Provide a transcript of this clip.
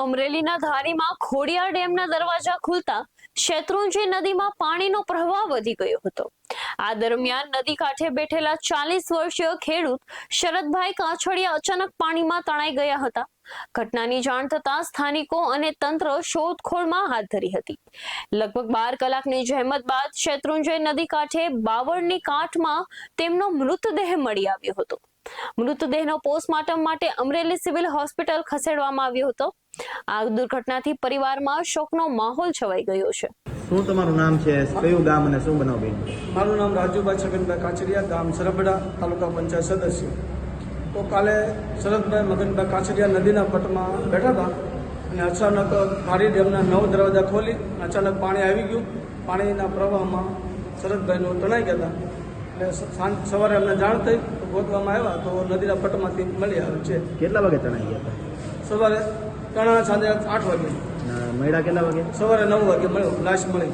અમરેલીના ધારીમાં ખોડિયાર ડેમના દરવાજા ખુલતા શેત્રુંજી નદીમાં પાણીનો પ્રવાહ વધી ગયો હતો। આ દરમિયાન નદી કાંઠે બેઠેલા 40 વર્ષીય ખેડૂત શરદભાઈ કાછડિયા અચાનક પાણીમાં તણાઈ ગયા હતા। ઘટનાની જાણ થતાં સ્થાનિકો અને તંત્ર શોધખોળમાં હાથ ધરી હતી। લગભગ 12 કલાકની જહેમત બાદ શેત્રુંજી નદી કાંઠે બાવળની કાંઠમાં તેમનો મૃતદેહ મળી આવ્યો હતો। મૃતદેહનો પોસ્ટમોર્ટમ માટે અમરેલી સિવિલ હોસ્પિટલ ખસેડવામાં આવ્યો હતો। આ દુર્ઘટનાથી પરિવારમાં શોકનો માહોલ છવાઈ ગયો છે। શું તમારું નામ છે, કયું ગામ અને શું બનાવ બન્યો? મારું નામ રાજુભાઈ છગનભાઈ કાછડિયા, ગામ સરબડા, તાલુકા પંચાયત સદસ્ય। તો કાલે શરદભાઈ મગનભાઈ કાછડિયા નદીના પટમાં બેઠા હતા અને અચાનક ખારી ડેમના 9 દરવાજા ખોલી અચાનક પાણી આવી ગયું। પાણીના પ્રવાહમાં શરદભાઈનું તણાઈ ગયા હતા। એટલે સવારે અમને જાણ થઈ તો ગોતવામાં આવ્યા તો નદીના પટમાંથી મળી આવે છે। કેટલા વાગે તણાઈ ગયા હતા? સવારે સાંજે 8 વાગે। મળ્યા કેટલા વાગે? સવારે 9 વાગે મળ્યો, લાશ મળી।